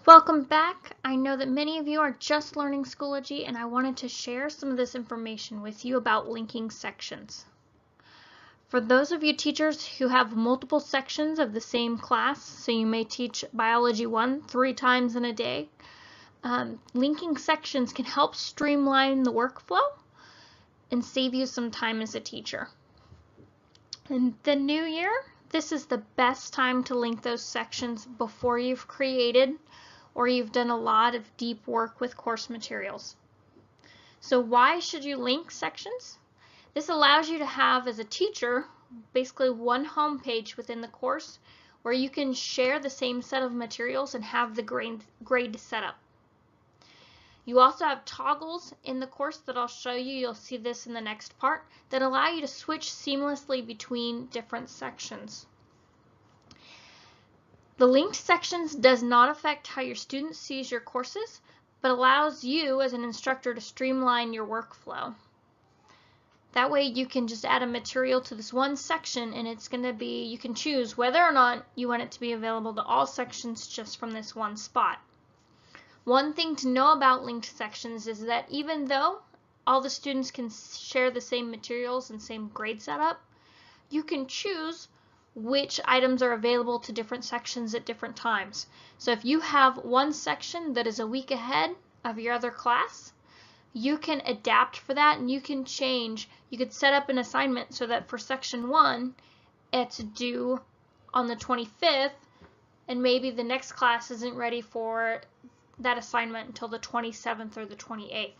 Welcome back. I know that many of you are just learning Schoology, and I wanted to share some of this information with you about linking sections. For those of you teachers who have multiple sections of the same class, so you may teach Biology 1 3 times in a day, linking sections can help streamline the workflow and save you some time as a teacher. In the new year, this is the best time to link those sections before you've created or you've done a lot of deep work with course materials. So why should you link sections? This allows you to have, as a teacher, basically one home page within the course where you can share the same set of materials and have the grade set up. You also have toggles in the course that I'll show you. You'll see this in the next part that allow you to switch seamlessly between different sections. The linked sections does not affect how your student sees your courses, but allows you as an instructor to streamline your workflow. That way you can just add a material to this one section and it's going to be, you can choose whether or not you want it to be available to all sections just from this one spot. One thing to know about linked sections is that even though all the students can share the same materials and same grade setup, you can choose which items are available to different sections at different times. So if you have one section that is a week ahead of your other class, you can adapt for that and you can change. You could set up an assignment so that for section 1, it's due on the 25th and maybe the next class isn't ready for that assignment until the 27th or the 28th.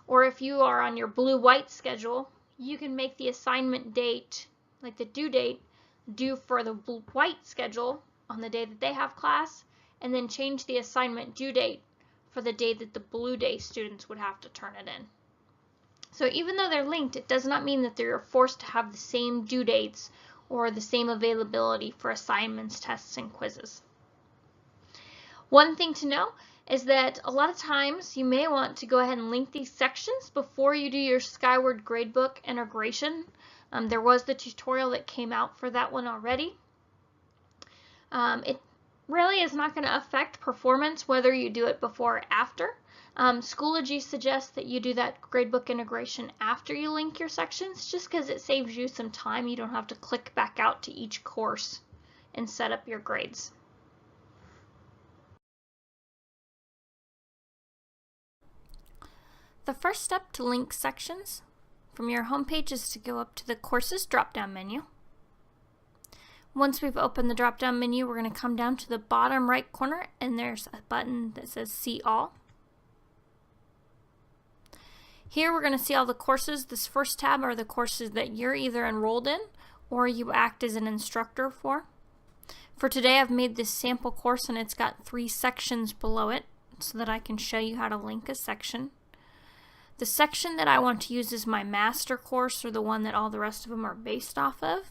Or if you are on your blue-white schedule, you can make the assignment date, like the due date, due for the white schedule on the day that they have class, and then change the assignment due date for the day that the blue day students would have to turn it in. So even though they're linked, it does not mean that they're forced to have the same due dates or the same availability for assignments, tests, and quizzes. One thing to know is that a lot of times you may want to go ahead and link these sections before you do your Skyward Gradebook integration. There was the tutorial that came out for that one already. It really is not going to affect performance whether you do it before or after. Schoology suggests that you do that gradebook integration after you link your sections, just because it saves you some time. You don't have to click back out to each course and set up your grades. The first step to link sections from your homepage is to go up to the Courses drop-down menu. Once we've opened the drop-down menu, we're going to come down to the bottom right corner and there's a button that says See All. Here we're going to see all the courses. This first tab are the courses that you're either enrolled in or you act as an instructor for. For today I've made this sample course and it's got 3 sections below it so that I can show you how to link a section. The section that I want to use is my master course, or the one that all the rest of them are based off of,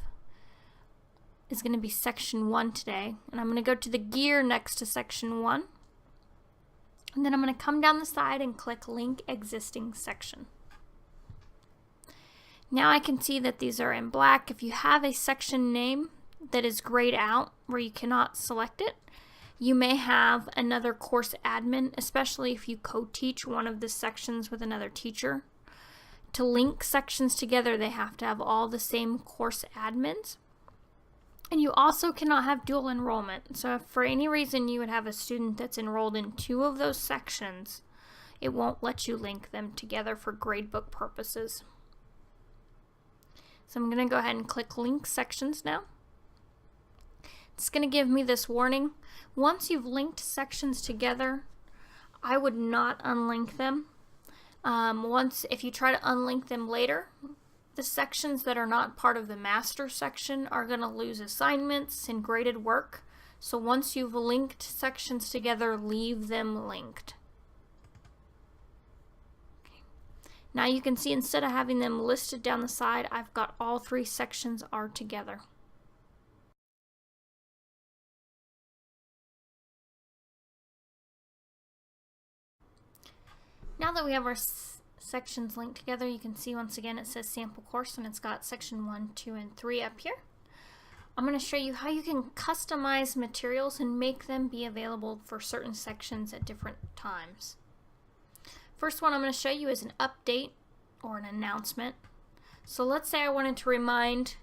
is going to be section 1 today. And I'm going to go to the gear next to section 1. And then I'm going to come down the side and click Link Existing Section. Now I can see that these are in black. If you have a section name that is grayed out where you cannot select it, you may have another course admin, especially if you co-teach one of the sections with another teacher. To link sections together, they have to have all the same course admins. And you also cannot have dual enrollment. So if for any reason you would have a student that's enrolled in 2 of those sections, it won't let you link them together for gradebook purposes. So I'm going to go ahead and click Link Sections now. It's going to give me this warning. Once you've linked sections together, I would not unlink them. If you try to unlink them later, the sections that are not part of the master section are going to lose assignments and graded work. So once you've linked sections together, leave them linked. Okay. Now you can see instead of having them listed down the side, I've got all 3 sections are together. Now that we have our sections linked together, you can see once again it says sample course and it's got section 1, 2, and 3 up here. I'm going to show you how you can customize materials and make them be available for certain sections at different times. First one I'm going to show you is an update or an announcement. So let's say I wanted to remind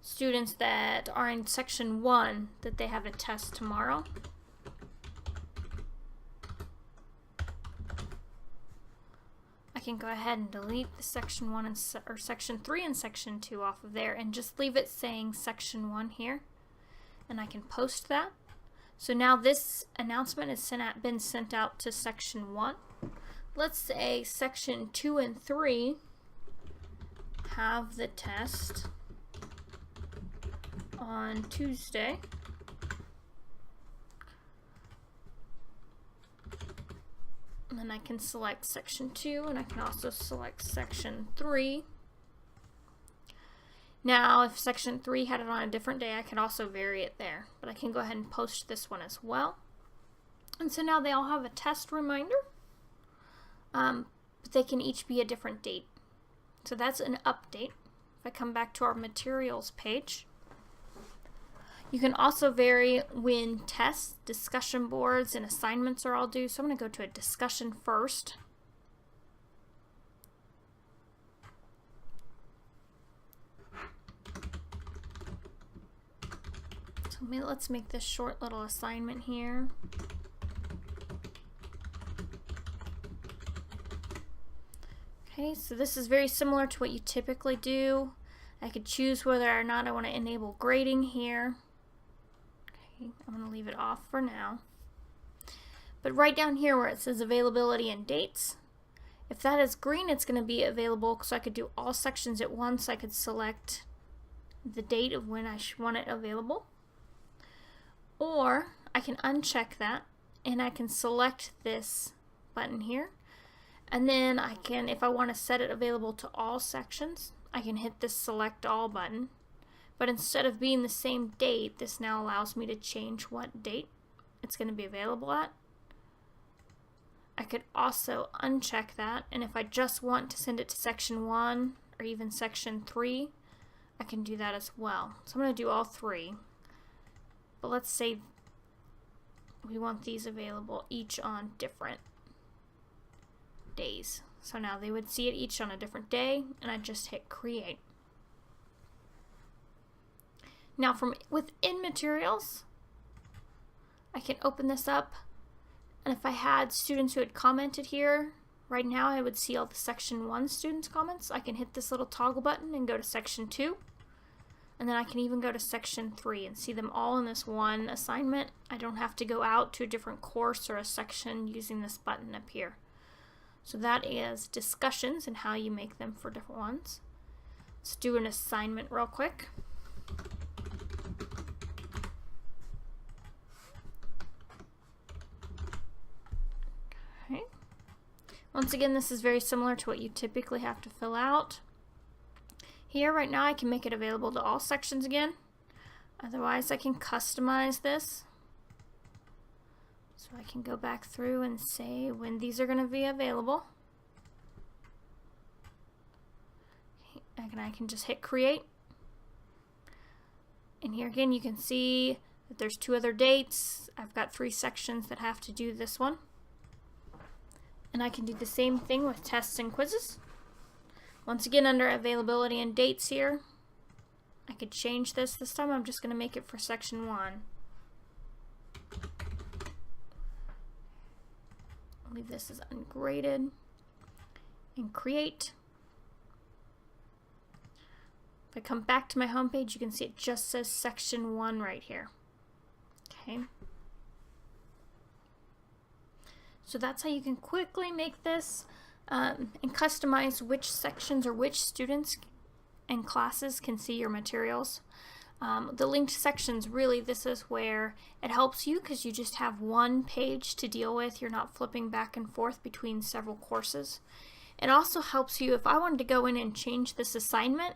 students that are in section 1 that they have a test tomorrow. I can go ahead and delete the section 1 and or section 3 and section 2 off of there and just leave it saying section 1 here, and I can post that. So now this announcement has been sent out to section 1. Let's say section 2 and 3 have the test on Tuesday. And then I can select section 2, and I can also select section 3. Now, if section 3 had it on a different day, I could also vary it there. But I can go ahead and post this one as well. And so now they all have a test reminder, but they can each be a different date. So that's an update. If I come back to our materials page, you can also vary when tests, discussion boards, and assignments are all due. So I'm going to go to a discussion first. So let's make this short little assignment here. Okay, so this is very similar to what you typically do. I could choose whether or not I want to enable grading here. I'm going to leave it off for now. But right down here where it says availability and dates, if that is green, it's going to be available, so I could do all sections at once. I could select the date of when I want it available. Or I can uncheck that and I can select this button here. And then I can, if I want to set it available to all sections, I can hit this select all button. But instead of being the same date, this now allows me to change what date it's going to be available at. I could also uncheck that, and if I just want to send it to section 1 or even section 3, I can do that as well. So I'm going to do all 3. But let's say we want these available each on different days. So now they would see it each on a different day, and I just hit create. Now from within materials, I can open this up, and if I had students who had commented here, right now I would see all the section 1 students' comments. I can hit this little toggle button and go to section 2, and then I can even go to section 3 and see them all in this one assignment. I don't have to go out to a different course or a section using this button up here. So that is discussions and how you make them for different ones. Let's do an assignment real quick. Once again, this is very similar to what you typically have to fill out. Here, right now, I can make it available to all sections again. Otherwise, I can customize this. So I can go back through and say when these are going to be available. Okay, and I can just hit create. And here again, you can see that there's 2 other dates. I've got 3 sections that have to do this one. And I can do the same thing with tests and quizzes. Once again, under availability and dates here, I could change this. This time I'm just going to make it for section 1. I'll leave this as ungraded and create. If I come back to my home page, you can see it just says section 1 right here. Okay. So that's how you can quickly make this and customize which sections or which students and classes can see your materials. The linked sections, really, this is where it helps you because you just have one page to deal with. You're not flipping back and forth between several courses. It also helps you if I wanted to go in and change this assignment.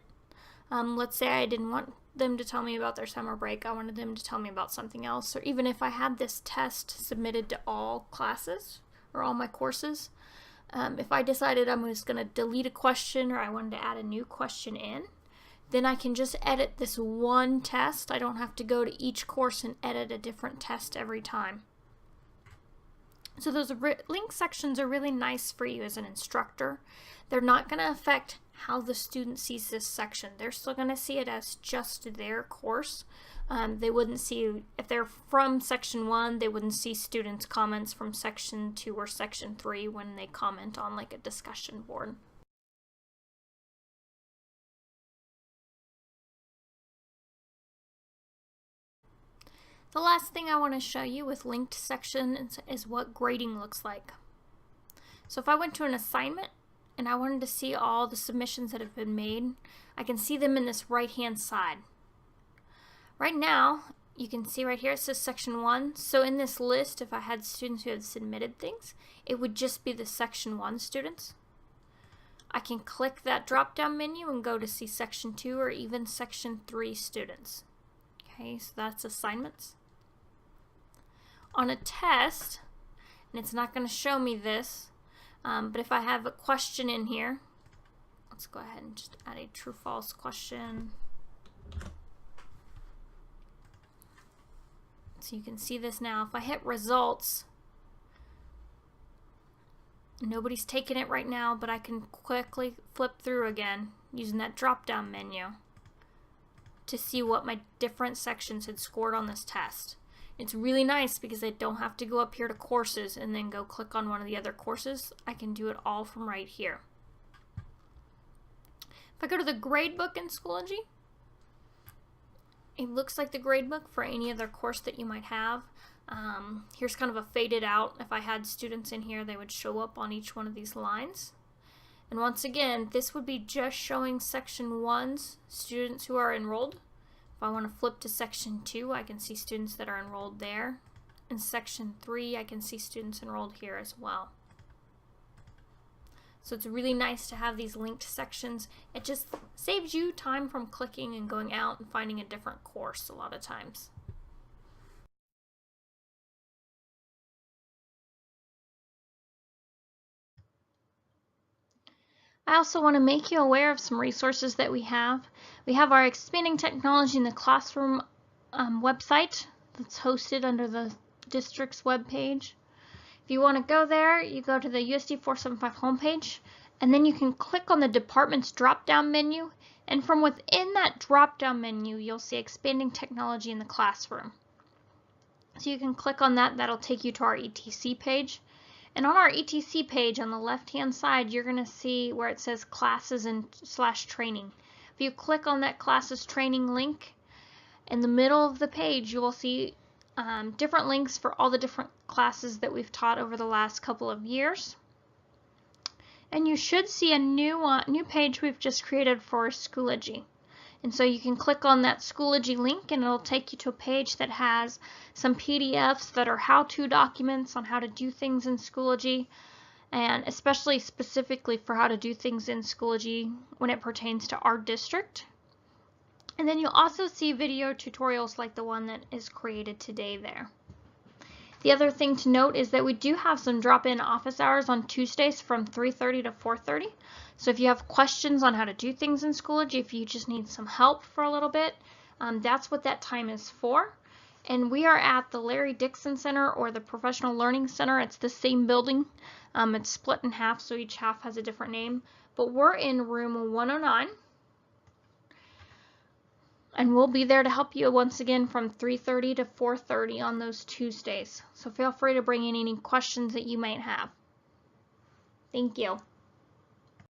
Let's say I didn't want them to tell me about their summer break. I wanted them to tell me about something else. Or even if I had this test submitted to all classes or all my courses, if I decided I was going to delete a question or I wanted to add a new question in, then I can just edit this one test. I don't have to go to each course and edit a different test every time. So those link sections are really nice for you as an instructor. They're not going to affect how the student sees this section. They're still going to see it as just their course. They wouldn't see, if they're from section 1, they wouldn't see students' comments from section 2 or section 3 when they comment on like a discussion board. The last thing I want to show you with linked sections is what grading looks like. So if I went to an assignment and I wanted to see all the submissions that have been made, I can see them in this right-hand side. Right now, you can see right here it says section 1. So in this list, if I had students who had submitted things, it would just be the section 1 students. I can click that drop-down menu and go to see section 2 or even section 3 students. Okay, so that's assignments. On a test, and it's not going to show me this, but if I have a question in here, let's go ahead and just add a true-false question. So you can see this now. If I hit results, nobody's taking it right now, but I can quickly flip through again using that drop-down menu to see what my different sections had scored on this test. It's really nice because I don't have to go up here to courses and then go click on one of the other courses. I can do it all from right here. If I go to the gradebook in Schoology, it looks like the gradebook for any other course that you might have. Here's kind of a faded out. If I had students in here, they would show up on each one of these lines. And once again, this would be just showing section 1's students who are enrolled. If I want to flip to section 2, I can see students that are enrolled there. In section 3, I can see students enrolled here as well. So it's really nice to have these linked sections. It just saves you time from clicking and going out and finding a different course a lot of times. I also want to make you aware of some resources that we have. We have our Expanding Technology in the Classroom website that's hosted under the district's webpage. If you want to go there, you go to the USD 475 homepage, and then you can click on the department's drop-down menu, and from within that drop-down menu, you'll see Expanding Technology in the Classroom. So you can click on that. That'll take you to our ETC page. And on our ETC page on the left-hand side, you're going to see where it says classes and /training. If you click on that classes training link, in the middle of the page, you will see different links for all the different classes that we've taught over the last couple of years. And you should see a new page we've just created for Schoology. And so you can click on that Schoology link and it'll take you to a page that has some PDFs that are how-to documents on how to do things in Schoology, and especially specifically for how to do things in Schoology when it pertains to our district. And then you'll also see video tutorials like the one that is created today there. The other thing to note is that we do have some drop-in office hours on Tuesdays from 3:30 to 4:30. So if you have questions on how to do things in Schoology, if you just need some help for a little bit, that's what that time is for. And we are at the Larry Dixon Center or the Professional Learning Center. It's the same building. It's split in half, so each half has a different name. But we're in room 109. And we'll be there to help you once again from 3:30 to 4:30 on those Tuesdays. So feel free to bring in any questions that you might have. Thank you.